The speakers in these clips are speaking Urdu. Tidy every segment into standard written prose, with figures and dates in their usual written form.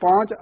5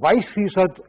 22%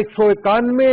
191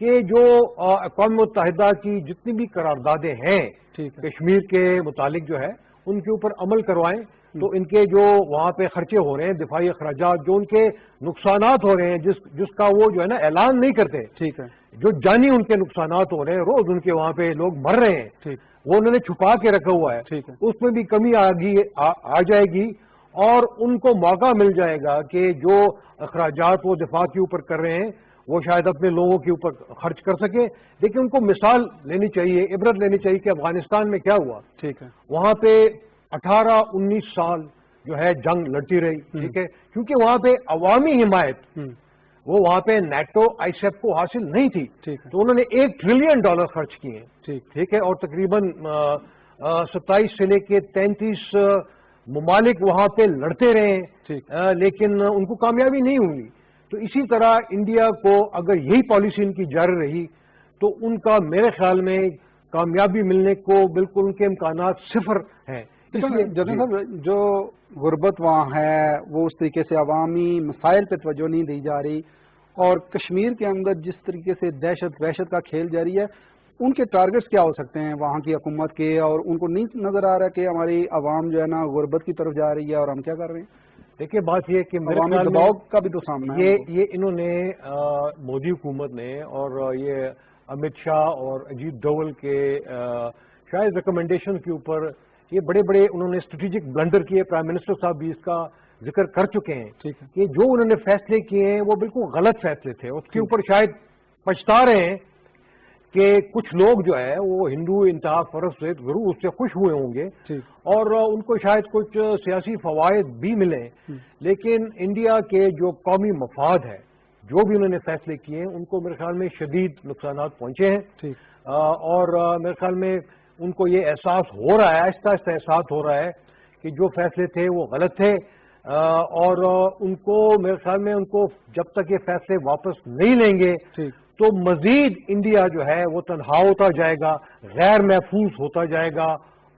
کہ جو اقوام متحدہ کی جتنی بھی قراردادیں ہیں کشمیر کے متعلق جو ہے ان کے اوپر عمل کروائیں، تو ان کے جو وہاں پہ خرچے ہو رہے ہیں، دفاعی اخراجات، جو ان کے نقصانات ہو رہے ہیں جس کا وہ جو ہے نا اعلان نہیں کرتے، ٹھیک ہے، جو جانی ان کے نقصانات ہو رہے ہیں، روز ان کے وہاں پہ لوگ مر رہے ہیں، وہ انہوں نے چھپا کے رکھا ہوا ہے، اس میں بھی کمی آ جائے گی اور ان کو موقع مل جائے گا کہ جو اخراجات وہ دفاع کے اوپر کر رہے ہیں وہ شاید اپنے لوگوں کے اوپر خرچ کر سکے. لیکن ان کو مثال لینی چاہیے، عبرت لینی چاہیے کہ افغانستان میں کیا ہوا. ٹھیک ہے، وہاں پہ 18-19 سال جو ہے جنگ لڑتی رہی. ٹھیک ہے، کیونکہ وہاں پہ عوامی حمایت وہ وہاں پہ نیٹو ISAF کو حاصل نہیں تھی، تو انہوں نے $1 ٹریلین خرچ کیے ہیں. ٹھیک ہے، اور تقریباً 27 سے لے کے 33 ممالک وہاں پہ لڑتے رہے ہیں، لیکن ان کو کامیابی نہیں ہوئی. تو اسی طرح انڈیا کو اگر یہی پالیسی ان کی جاری رہی تو ان کا میرے خیال میں کامیابی ملنے کو بالکل ان کے امکانات صفر ہیں. جنرل صاحب، جو غربت وہاں ہے وہ اس طریقے سے عوامی مسائل پہ توجہ نہیں دی جا رہی، اور کشمیر کے اندر جس طریقے سے دہشت وحشت کا کھیل جاری ہے، ان کے ٹارگٹس کیا ہو سکتے ہیں وہاں کی حکومت کے؟ اور ان کو نہیں نظر آ رہا کہ ہماری عوام جو ہے نا غربت کی طرف جا رہی ہے اور ہم کیا کر رہے ہیں؟ دیکھیے بات یہ کہ عوامی دباؤ کا بھی تو سامنا ہے. یہ انہوں نے مودی حکومت نے اور یہ امت شاہ اور اجیت ڈوول کے شاید ریکمنڈیشن کے اوپر یہ بڑے بڑے انہوں نے اسٹریٹجک بلنڈر کیے. پرائم منسٹر صاحب بھی اس کا ذکر کر چکے ہیں کہ جو انہوں نے فیصلے کیے ہیں وہ بالکل غلط فیصلے تھے. اس کے اوپر شاید پچھتا رہے ہیں کہ کچھ لوگ جو ہے وہ ہندو انتہا پرست سے ضرور اس سے خوش ہوئے ہوں گے اور ان کو شاید کچھ سیاسی فوائد بھی ملیں، لیکن انڈیا کے جو قومی مفاد ہے، جو بھی انہوں نے فیصلے کیے ہیں ان کو میرے خیال میں شدید نقصانات پہنچے ہیں. اور میرے خیال میں ان کو یہ احساس ہو رہا ہے، آہستہ آہستہ احساس ہو رہا ہے کہ جو فیصلے تھے وہ غلط تھے. اور ان کو میرے خیال میں ان کو جب تک یہ فیصلے واپس نہیں لیں گے تو مزید انڈیا جو ہے وہ تنہا ہوتا جائے گا، غیر محفوظ ہوتا جائے گا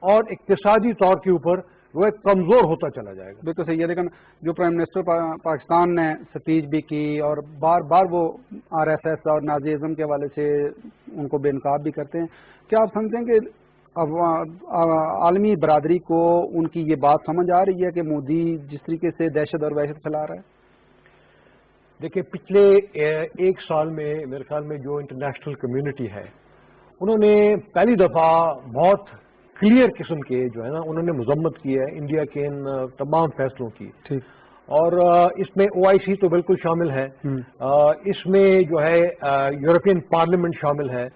اور اقتصادی طور کے اوپر وہ ایک کمزور ہوتا چلا جائے گا. بالکل صحیح ہے. لیکن جو پرائم منسٹر پاکستان نے سپیچ بھی کی اور بار بار وہ RSS اور نازی ازم کے حوالے سے ان کو بے نقاب بھی کرتے ہیں، کیا آپ سمجھتے ہیں کہ عالمی برادری کو ان کی یہ بات سمجھ آ رہی ہے کہ مودی جس طریقے سے دہشت اور وحشت پھیلا رہا ہے؟ دیکھیے پچھلے ایک سال میں میرے خیال میں جو انٹرنیشنل کمیونٹی ہے انہوں نے پہلی دفعہ بہت کلیئر قسم کے جو ہے نا انہوں نے مذمت کی ہے انڈیا کے ان تمام فیصلوں کی. اور اس میں OIC تو بالکل شامل ہے، اس میں جو ہے یورپین پارلیمنٹ شامل ہے.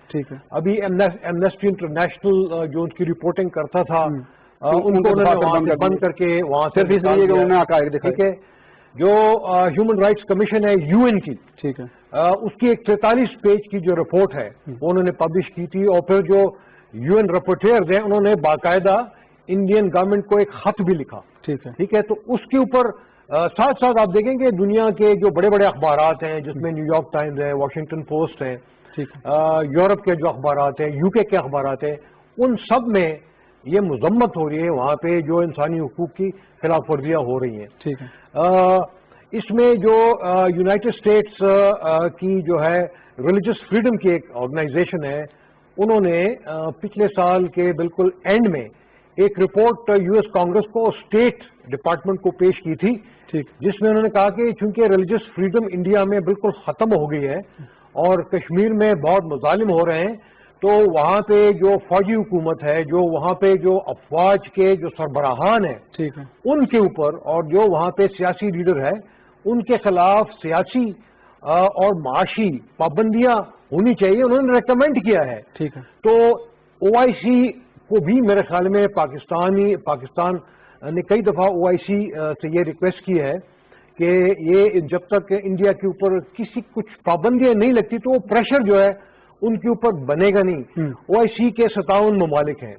ابھی ایمنسٹی انٹرنیشنل جو ان کی رپورٹنگ کرتا تھا ان کو انہوں نے بند کر کے وہاں سے ٹھیک ہے. جو ہیومن رائٹس کمیشن ہے UN کی، اس کی ایک 43 پیج کی جو رپورٹ ہے وہ انہوں نے پبلش کی تھی. اور پھر جو UN رپورٹرز ہیں انہوں نے باقاعدہ انڈین گورنمنٹ کو ایک خط بھی لکھا. ٹھیک ہے، تو اس کے اوپر ساتھ ساتھ آپ دیکھیں گے دنیا کے جو بڑے بڑے اخبارات ہیں جس میں نیو یارک ٹائمز ہے، واشنگٹن پوسٹ ہے، یورپ کے جو اخبارات ہیں، UK کے اخبارات ہیں، ان سب میں یہ مذمت ہو رہی ہے وہاں پہ جو انسانی حقوق کی خلاف ورزیاں ہو رہی ہیں. اس میں جو یونائٹڈ اسٹیٹس کی جو ہے ریلیجس فریڈم کی ایک آرگنائزیشن ہے، انہوں نے پچھلے سال کے بالکل اینڈ میں ایک رپورٹ US کانگریس کو اسٹیٹ ڈپارٹمنٹ کو پیش کی تھی، جس میں انہوں نے کہا کہ چونکہ ریلیجس فریڈم انڈیا میں بالکل ختم ہو گئی ہے اور کشمیر میں بہت مظالم ہو رہے ہیں، تو وہاں پہ جو فوجی حکومت ہے، جو وہاں پہ جو افواج کے جو سربراہان ہیں ان کے اوپر اور جو وہاں پہ سیاسی لیڈر ہے ان کے خلاف سیاسی اور معاشی پابندیاں ہونی چاہیے. انہوں نے ریکمینڈ کیا ہے. تو OIC کو بھی میرے خیال میں پاکستان نے کئی دفعہ OIC سے یہ ریکویسٹ کی ہے کہ یہ جب تک انڈیا کے اوپر کچھ پابندیاں نہیں لگتی تو وہ پریشر جو ہے ان کے اوپر بنے گا نہیں. OIC کے 57 ممالک ہیں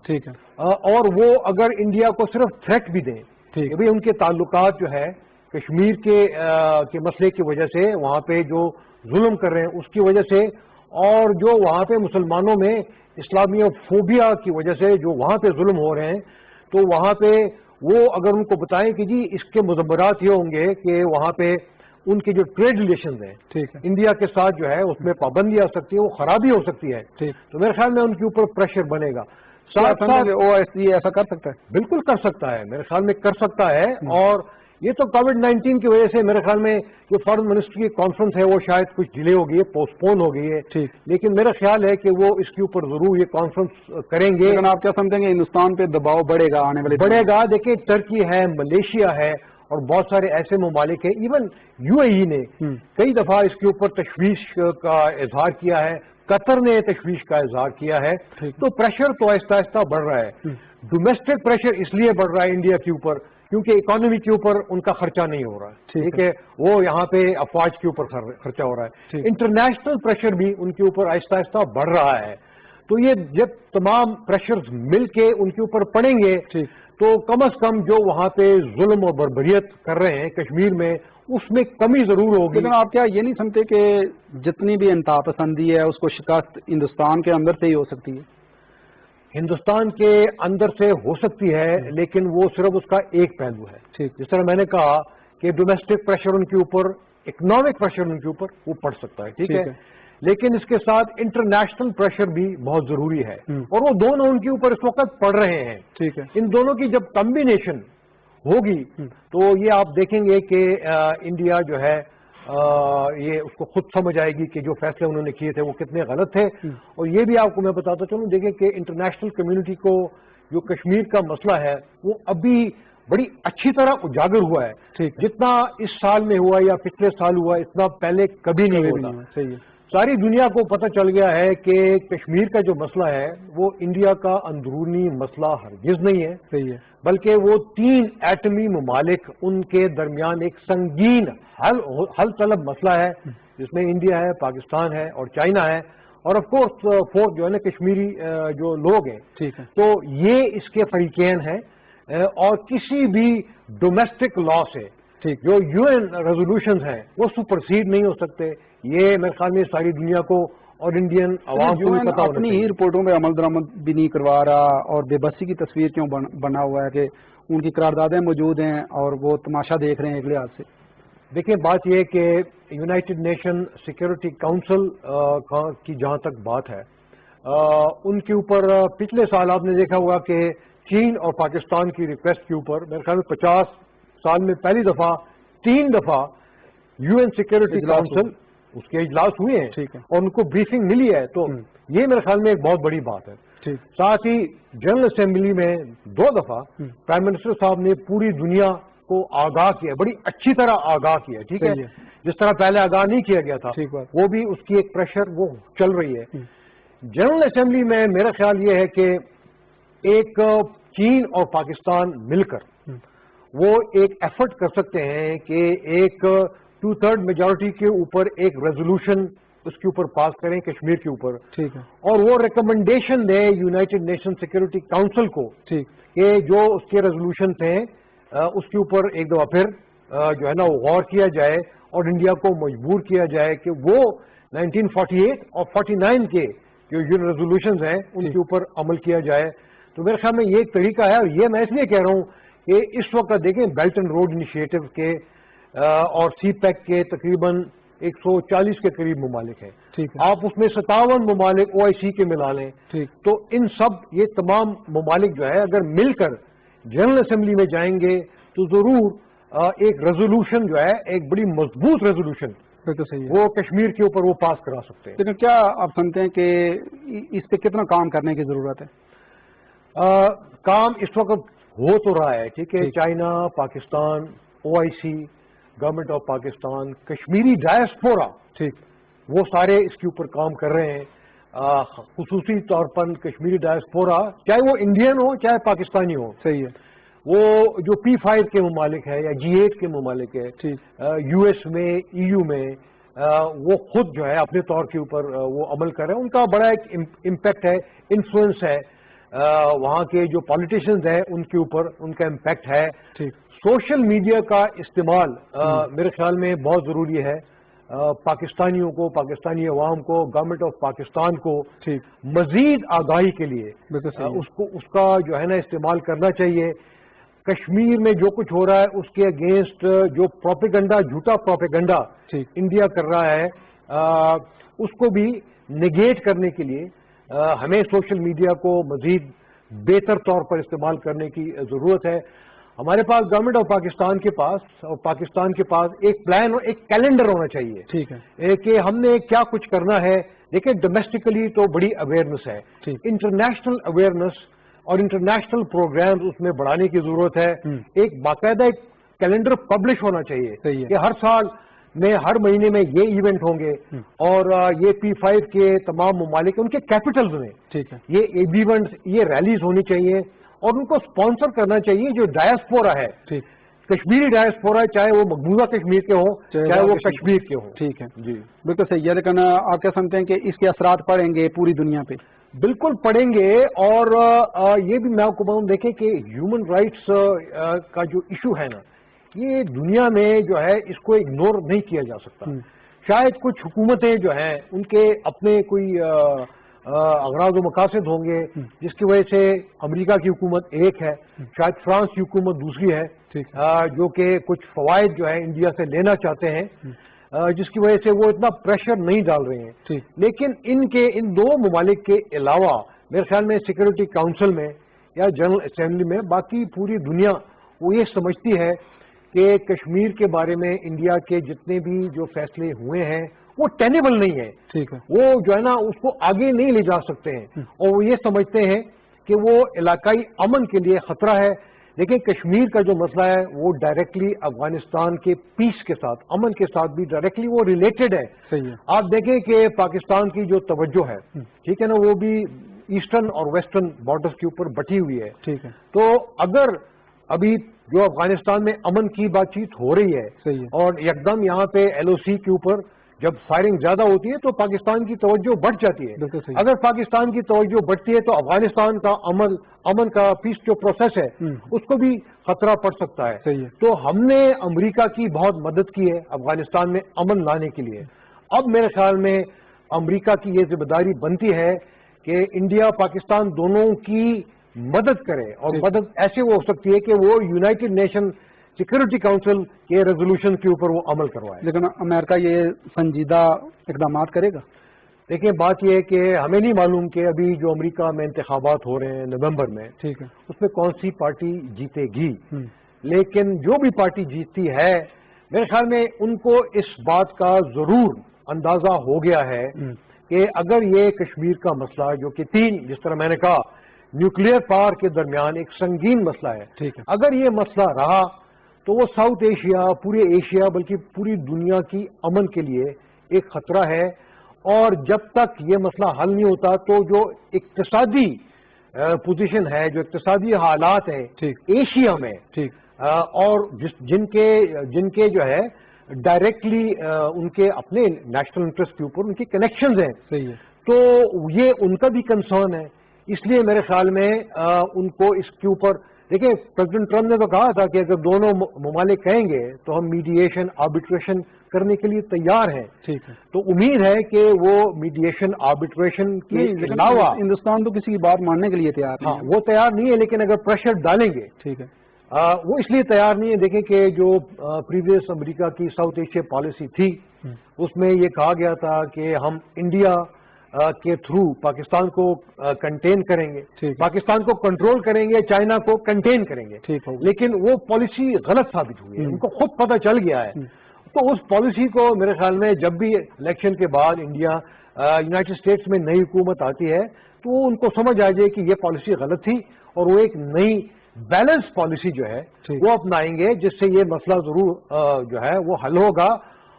اور وہ اگر انڈیا کو صرف تھریٹ بھی دیں کہ بھئی ان کے تعلقات جو ہے کشمیر کے مسئلے کی وجہ سے وہاں پہ جو ظلم کر رہے ہیں اس کی وجہ سے، اور جو وہاں پہ مسلمانوں میں اسلامی فوبیا کی وجہ سے جو وہاں پہ ظلم ہو رہے ہیں، تو وہاں پہ وہ اگر ان کو بتائیں کہ جی اس کے مضمرات یہ ہوں گے کہ وہاں پہ ان کے جو ٹریڈ ریلیشنز ہیں ٹھیک ہے انڈیا کے ساتھ جو ہے اس میں پابندی آ سکتی ہے, وہ خرابی ہو سکتی ہے. ٹھیک, تو میرے خیال میں ان کے اوپر پریشر بنے گا. ساتھ ساتھ OIC ایسا کر سکتا ہے؟ بالکل کر سکتا ہے, میرے خیال میں کر سکتا ہے. اور یہ تو کووڈ-19 کی وجہ سے میرے خیال میں جو فارن منسٹری کی کانفرنس ہے وہ شاید کچھ ڈیلے ہو گئی ہے, پوسٹ پون ہو گئی ہے. ٹھیک, لیکن میرا خیال ہے کہ وہ اس کے اوپر ضرور یہ کانفرنس کریں گے. لیکن آپ کیا سمجھیں گے ہندوستان پہ دباؤ بڑھے گا آنے والے؟ بڑھے گا. دیکھیں ٹرکی ہے, ملیشیا ہے, اور بہت سارے ایسے ممالک ہیں, ایون UAE نے کئی دفعہ اس کے اوپر تشویش کا اظہار کیا ہے, قطر نے تشویش کا اظہار کیا ہے. تو پریشر تو آہستہ آہستہ بڑھ رہا ہے. ڈومیسٹک پریشر اس لیے بڑھ رہا ہے انڈیا کے اوپر کیونکہ اکانومی کے اوپر ان کا خرچہ نہیں ہو رہا ہے. ٹھیک ہے, وہ یہاں پہ افواج کے اوپر خرچہ ہو رہا ہے. انٹرنیشنل پریشر بھی ان کے اوپر آہستہ آہستہ بڑھ رہا ہے. تو یہ جب تمام پریشرز مل کے ان کے اوپر پڑیں گے تو کم از کم جو وہاں پہ ظلم اور بربریت کر رہے ہیں کشمیر میں اس میں کمی ضرور ہوگی. لیکن آپ کیا یہ نہیں سمجھتے کہ جتنی بھی انتہا پسندی ہے اس کو شکست ہندوستان کے اندر سے ہی ہو سکتی ہے؟ ہندوستان کے اندر سے ہو سکتی ہے, لیکن وہ صرف اس کا ایک پہلو ہے. جس طرح میں نے کہا کہ ڈومیسٹک پریشر ان کے اوپر, اکنامک پریشر ان کے اوپر وہ پڑ سکتا ہے. ٹھیک ہے, لیکن اس کے ساتھ انٹرنیشنل پریشر بھی بہت ضروری ہے, اور وہ دونوں ان کے اوپر اس وقت پڑ رہے ہیں. ٹھیک ہے, ان دونوں کی جب کمبینیشن ہوگی تو یہ آپ دیکھیں گے کہ انڈیا جو ہے یہ اس کو خود سمجھ آئے گی کہ جو فیصلے انہوں نے کیے تھے وہ کتنے غلط تھے. اور یہ بھی آپ کو میں بتاتا چلوں, دیکھیں کہ انٹرنیشنل کمیونٹی کو جو کشمیر کا مسئلہ ہے وہ ابھی بڑی اچھی طرح اجاگر ہوا ہے. جتنا اس سال میں ہوا یا پچھلے سال ہوا اتنا پہلے کبھی نہیں ہوتا. صحیح ہے, ساری دنیا کو پتہ چل گیا ہے کہ کشمیر کا جو مسئلہ ہے وہ انڈیا کا اندرونی مسئلہ ہرگز نہیں ہے. صحیح ہے, بلکہ وہ 3 ایٹمی ممالک ان کے درمیان ایک سنگین حل طلب مسئلہ ہے جس میں انڈیا ہے, پاکستان ہے اور چائنا ہے, اور آف کورس فورتھ جو ہے نا کشمیری جو لوگ ہیں. ٹھیک ہے, تو یہ اس کے فریقین ہیں, اور کسی بھی ڈومیسٹک لا سے جو UN ریزولوشنز ہیں وہ سپرسیڈ نہیں ہو سکتے. یہ میرے خیال میں ساری دنیا کو اور انڈین عوام کو پتہ ہونا چاہیے. اپنی ہی رپورٹوں میں عمل درآمد بھی نہیں کروا رہا, اور بے بسی کی تصویر کیوں بنا ہوا ہے کہ ان کی قراردادیں موجود ہیں اور وہ تماشا دیکھ رہے ہیں ایک لحاظ سے؟ دیکھیں بات یہ کہ یونائٹڈ نیشن سیکورٹی کاؤنسل کی جہاں تک بات ہے, ان کے اوپر پچھلے سال آپ نے دیکھا ہوگا کہ چین اور پاکستان کی ریکویسٹ کے اوپر میرے خیال میں 50 سال میں پہلی دفعہ 3 دفعہ UN سیکورٹی کاؤنسل اس کے اجلاس ہوئے ہیں اور ان کو بریفنگ ملی ہے. تو یہ میرے خیال میں ایک بہت بڑی بات ہے. ساتھ ہی جنرل اسمبلی میں 2 دفعہ پرائم منسٹر صاحب نے پوری دنیا کو آگاہ کیا, بڑی اچھی طرح آگاہ کیا. ٹھیک ہے, جس طرح پہلے آگاہ نہیں کیا گیا تھا وہ بھی اس کی ایک پریشر وہ چل رہی ہے. جنرل اسمبلی میں میرا خیال یہ ہے کہ ایک چین اور پاکستان مل کر وہ ایک ایفرٹ کر سکتے ہیں کہ ایک 2/3 میجورٹی کے اوپر ایک ریزولوشن اس کے اوپر پاس کریں کشمیر کے اوپر. ٹھیک ہے, اور وہ ریکمنڈیشن دیں یونائٹڈ نیشن سیکورٹی کاؤنسل کو کہ جو اس کے ریزولوشن تھے اس کے اوپر ایک دفعہ پھر جو ہے نا وہ غور کیا جائے اور انڈیا کو مجبور کیا جائے کہ وہ 1948 اور 49 کے جو ریزولوشنز ہیں ان کے اوپر عمل کیا جائے. تو میرے خیال میں یہ ایک طریقہ ہے, اور یہ میں اس لیے کہہ رہا ہوں کہ اس وقت دیکھیں بیلٹ اینڈ روڈ انیشیٹو کے اور سی پیک کے تقریباً 140 کے قریب ممالک ہیں. آپ اس میں 57 ممالک OIC کے ملا لیں. تو ان سب یہ تمام ممالک جو ہے اگر مل کر جنرل اسمبلی میں جائیں گے تو ضرور ایک ریزولوشن جو ہے ایک بڑی مضبوط ریزولوشن وہ کشمیر کے اوپر وہ پاس کرا سکتے ہیں. لیکن کیا آپ سمجھتے ہیں کہ اس پہ کتنا کام کرنے کی ضرورت ہے؟ کام اس وقت ہو تو رہا ہے. ٹھیک ہے, China, Pakistan, OIC, government of Pakistan, Kashmiri diaspora, وہ سارے اس کے اوپر کام کر رہے ہیں. خصوصی طور پر کشمیری ڈائسپورا چاہے وہ انڈین ہو چاہے پاکستانی ہو. صحیح ہے, وہ جو P5 کے ممالک ہے یا G8 کے ممالک ہے, US میں, EU میں, وہ خود جو ہے اپنے طور کے اوپر وہ عمل کر رہے ہیں. ان کا بڑا ایک امپیکٹ ہے, انفلوئنس ہے, وہاں کے جو پالیٹیشینز ہیں ان کے اوپر ان کا امپیکٹ ہے. سوشل میڈیا کا استعمال میرے خیال میں بہت ضروری ہے. پاکستانیوں کو, پاکستانی عوام کو, گورنمنٹ آف پاکستان کو مزید آگاہی کے لیے اس کا جو ہے نا استعمال کرنا چاہیے. کشمیر میں جو کچھ ہو رہا ہے اس کے اگینسٹ جو پروپیگنڈا، جھوٹا پروپیگنڈا انڈیا کر رہا ہے، اس کو بھی نگیٹ کرنے کے لیے ہمیں سوشل میڈیا کو مزید بہتر طور پر استعمال کرنے کی ضرورت ہے. ہمارے پاس گورنمنٹ آف پاکستان کے پاس ایک پلان اور ایک کیلنڈر ہونا چاہیے. ٹھیک ہے کہ ہم نے کیا کچھ کرنا ہے. دیکھیں ڈومیسٹکلی تو بڑی اویئرنیس ہے، انٹرنیشنل اویئرنیس اور انٹرنیشنل پروگرام اس میں بڑھانے کی ضرورت ہے. ایک باقاعدہ ایک کیلنڈر پبلش ہونا چاہیے کہ ہر سال میں ہر مہینے میں یہ ایونٹ ہوں گے اور یہ P5 کے تمام ممالک ان کے کیپٹلز میں یہ ایونٹس، یہ ریلیز ہونی چاہیے اور ان کو اسپانسر کرنا چاہیے. جو ڈائسپورا ہے، کشمیری ڈائسپورا، چاہے وہ مقبوضہ کشمیر کے ہوں چاہے وہ کشمیر کے ہوں. ٹھیک ہے جی بالکل صحیح ہے. لیکن آپ کیا سمجھتے ہیں کہ اس کے اثرات پڑیں گے پوری دنیا پہ؟ بالکل پڑیں گے. اور یہ بھی میں آپ کو بتاؤں، دیکھیں کہ ہیومن رائٹس کا جو ایشو ہے نا، یہ دنیا میں جو ہے اس کو اگنور نہیں کیا جا سکتا. شاید کچھ حکومتیں جو ہیں ان کے اپنے کوئی اغراض و مقاصد ہوں گے جس کی وجہ سے امریکہ کی حکومت ایک ہے، شاید فرانس کی حکومت دوسری ہے، جو کہ کچھ فوائد جو ہے انڈیا سے لینا چاہتے ہیں، جس کی وجہ سے وہ اتنا پریشر نہیں ڈال رہے ہیں. لیکن ان دو ممالک کے علاوہ میرے خیال میں سیکورٹی کاؤنسل میں یا جنرل اسمبلی میں باقی پوری دنیا وہ یہ سمجھتی ہے کہ کشمیر کے بارے میں انڈیا کے جتنے بھی جو فیصلے ہوئے ہیں وہ ٹینیبل نہیں ہے. وہ جو ہے نا اس کو آگے نہیں لے جا سکتے ہیں اور وہ یہ سمجھتے ہیں کہ وہ علاقائی امن کے لیے خطرہ ہے. لیکن کشمیر کا جو مسئلہ ہے وہ ڈائریکٹلی افغانستان کے پیس کے ساتھ، امن کے ساتھ بھی ڈائریکٹلی وہ ریلیٹڈ ہے. آپ دیکھیں کہ پاکستان کی جو توجہ ہے، ٹھیک ہے نا، وہ بھی ایسٹرن اور ویسٹرن بارڈرز کے اوپر بٹی ہوئی ہے. تو اگر ابھی جو افغانستان میں امن کی بات چیت ہو رہی ہے اور یکدم یہاں پہ LOC کے اوپر جب فائرنگ زیادہ ہوتی ہے تو پاکستان کی توجہ بڑھ جاتی ہے. اگر پاکستان کی توجہ بڑھتی ہے تو افغانستان کا امن کا پیس جو پروسیس ہے اس کو بھی خطرہ پڑ سکتا ہے. تو ہم نے امریکہ کی بہت مدد کی ہے افغانستان میں امن لانے کے لیے. اب میرے خیال میں امریکہ کی یہ ذمہ داری بنتی ہے کہ انڈیا پاکستان دونوں کی مدد کرے، اور مدد ایسے وہ ہو سکتی ہے کہ وہ یونائٹڈ نیشن سیکورٹی کاؤنسل کے ریزولوشن کے اوپر وہ عمل کروائے. لیکن امریکہ یہ سنجیدہ اقدامات کرے گا؟ دیکھیں بات یہ ہے کہ ہمیں نہیں معلوم کہ ابھی جو امریکہ میں انتخابات ہو رہے ہیں نومبر میں، ٹھیک ہے، اس میں کون سی پارٹی جیتے گی. لیکن جو بھی پارٹی جیتتی ہے میرے خیال میں ان کو اس بات کا ضرور اندازہ ہو گیا ہے کہ اگر یہ کشمیر کا مسئلہ جو کہ جس طرح میں نے کہا نیوکلیئر پاور کے درمیان ایک سنگین مسئلہ ہے، اگر یہ مسئلہ رہا تو وہ ساؤتھ ایشیا، پورے ایشیا بلکہ پوری دنیا کی امن کے لیے ایک خطرہ ہے. اور جب تک یہ مسئلہ حل نہیں ہوتا تو جو اقتصادی پوزیشن ہے، جو اقتصادی حالات ہیں ایشیا میں، اور جن کے جو ہے ڈائریکٹلی ان کے اپنے نیشنل انٹرسٹ کے اوپر ان کے کنیکشنز ہیں، تو یہ ان کا بھی کنسرن ہے. اس لیے میرے خیال میں ان کو اس کے اوپر، دیکھیں پریزیڈنٹ ٹرمپ نے تو کہا تھا کہ اگر دونوں ممالک کہیں گے تو ہم میڈیشن آربیٹریشن کرنے کے لیے تیار ہیں. تو امید ہے کہ وہ میڈیشن آربیٹریشن کے علاوہ ہندوستان تو کسی کی بات ماننے کے لیے تیار نہیں. وہ تیار نہیں ہے، لیکن اگر پریشر ڈالیں گے، ٹھیک ہے، وہ اس لیے تیار نہیں ہے. دیکھیں کہ جو پریویس امریکہ کی ساؤتھ ایشیا پالیسی تھی اس میں یہ کہا گیا تھا کہ ہم انڈیا کے تھرو پاکستان کو کنٹین کریں گے، پاکستان کو کنٹرول کریں گے، چائنا کو کنٹین کریں گے. لیکن وہ پالیسی غلط ثابت ہوئی ہے، ان کو خود پتہ چل گیا ہے. تو اس پالیسی کو میرے خیال میں جب بھی الیکشن کے بعد یونائٹڈ اسٹیٹس میں نئی حکومت آتی ہے تو ان کو سمجھ آ جائے کہ یہ پالیسی غلط تھی اور وہ ایک نئی بیلنس پالیسی جو ہے وہ اپنائیں گے، جس سے یہ مسئلہ ضرور جو ہے وہ حل ہوگا.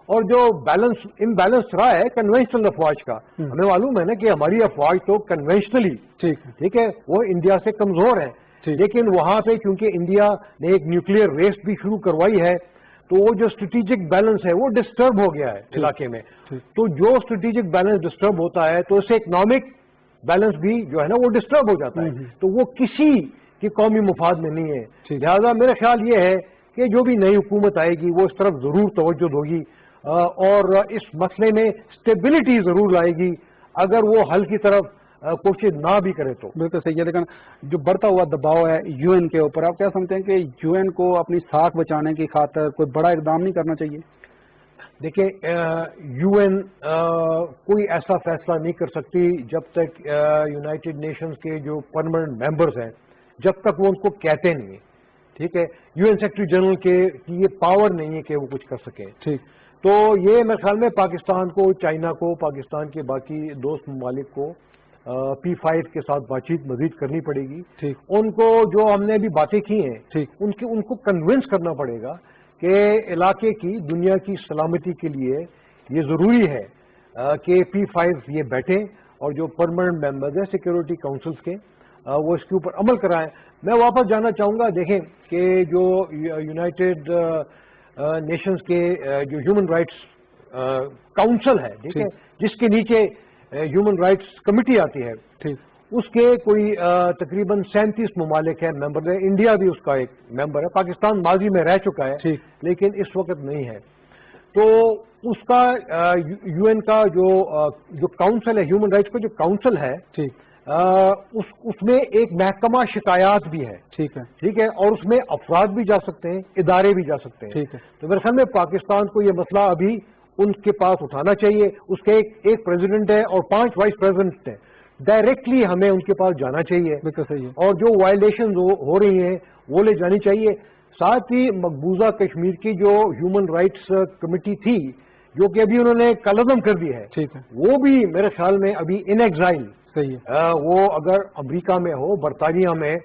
اور جو امبیلنس رہا ہے کنونشنل افواج کا، ہمیں معلوم ہے نا کہ ہماری افواج تو کنونشنلی ٹھیک ہے وہ انڈیا سے کمزور ہے، لیکن وہاں پہ کیونکہ انڈیا نے ایک نیوکلیئر ریس بھی شروع کروائی ہے تو وہ جو اسٹریٹجک بیلنس ہے وہ ڈسٹرب ہو گیا ہے علاقے میں. تو جو اسٹریٹجک بیلنس ڈسٹرب ہوتا ہے تو اس سے اکنامک بیلنس بھی جو ہے نا وہ ڈسٹرب ہو جاتا ہے. تو وہ کسی کی قومی مفاد میں نہیں ہے. لہذا میرا خیال یہ ہے کہ جو بھی نئی حکومت آئے گی وہ اس طرف ضرور توجہ ہوگی اور اس مسئلے میں اسٹیبلٹی ضرور لائے گی. اگر وہ حل کی طرف کوشش نہ بھی کرے تو. بالکل صحیح ہے. لیکن جو بڑھتا ہوا دباؤ ہے یو این کے اوپر، آپ کیا سمجھتے ہیں کہ یو این کو اپنی ساکھ بچانے کی خاطر کوئی بڑا اقدام نہیں کرنا چاہیے؟ دیکھیں یو این کوئی ایسا فیصلہ نہیں کر سکتی جب تک یونائٹڈ نیشنز کے جو پرماننٹ ممبرز ہیں جب تک وہ ان کو کہتے نہیں ہیں. ٹھیک ہے، یو این سیکرٹری جنرل کی یہ پاور نہیں ہے کہ وہ کچھ کر سکیں. ٹھیک. تو یہ میرے خیال میں پاکستان کو، چائنا کو، پاکستان کے باقی دوست ممالک کو P5 کے ساتھ بات چیت مزید کرنی پڑے گی. ٹھیک. ان کو جو ہم نے ابھی باتیں کی ہیں ٹھیک. ان کو کنونس کرنا پڑے گا کہ علاقے کی، دنیا کی سلامتی کے لیے یہ ضروری ہے کہ P5 یہ بیٹھیں اور جو پرماننٹ ممبرز ہیں سیکیورٹی کاؤنسلز کے وہ اس کے اوپر عمل کرائیں. میں واپس جانا چاہوں گا، دیکھیں کہ جو یونائٹڈ نیشنز کے جو ہیومن رائٹس کاؤنسل ہے، ٹھیک ہے، جس کے نیچے ہیومن رائٹس کمیٹی آتی ہے، ٹھیک، اس کے کوئی تقریباً 37 ممالک ہیں، ممبر ہیں. انڈیا بھی اس کا ایک ممبر ہے. پاکستان ماضی میں رہ چکا ہے لیکن اس وقت نہیں ہے. تو اس کا یو این کا جو کاؤنسل ہے، ہیومن رائٹس کا جو کاؤنسل ہے، ٹھیک، اس میں ایک محکمہ شکایات بھی ہے. ٹھیک ہے، ٹھیک ہے، اور اس میں افراد بھی جا سکتے ہیں، ادارے بھی جا سکتے ہیں. ٹھیک ہے. تو میرے خیال میں پاکستان کو یہ مسئلہ ابھی ان کے پاس اٹھانا چاہیے. اس کے ایک پریزیڈنٹ ہے اور 5 وائس پریزیڈنٹ ہیں. ڈائریکٹلی ہمیں ان کے پاس جانا چاہیے. بالکل صحیح ہے. اور جو وائلیشن ہو رہی ہیں وہ لے جانی چاہیے. ساتھ ہی مقبوضہ کشمیر کی جو ہیومن رائٹس کمیٹی تھی جو کہ ابھی انہوں نے کالعدم کر دی ہے، ٹھیک ہے، وہ بھی میرے خیال میں ابھی ان ایگزائل. صحیح ہے. وہ اگر امریکہ میں ہو، برطانیہ میں،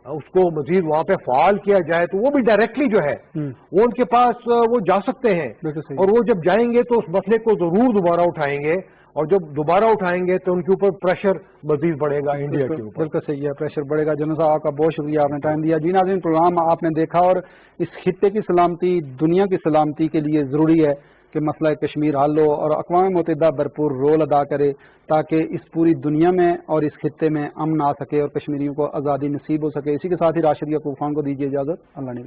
اس کو مزید وہاں پہ فعال کیا جائے تو وہ بھی ڈائریکٹلی جو ہے وہ ان کے پاس وہ جا سکتے ہیں. اور وہ جب جائیں گے تو اس مسئلے کو ضرور دوبارہ اٹھائیں گے، اور جب دوبارہ اٹھائیں گے تو ان کے اوپر پریشر مزید بڑھے گا انڈیا کے اوپر. بالکل صحیح ہے، پریشر بڑھے گا. جنرل صاحب آپ کا بہت شکریہ، آپ نے ٹائم دیا. جی ناظرین، پروگرام آپ نے دیکھا اور اس خطے کی سلامتی، دنیا کی سلامتی کے لیے ضروری ہے کہ مسئلہ کشمیر حل ہو اور اقوام متحدہ بھرپور رول ادا کرے تاکہ اس پوری دنیا میں اور اس خطے میں امن آ سکے اور کشمیریوں کو آزادی نصیب ہو سکے. اسی کے ساتھ ہی راشد یعقوب خان کو دیجیے اجازت. اللہ نے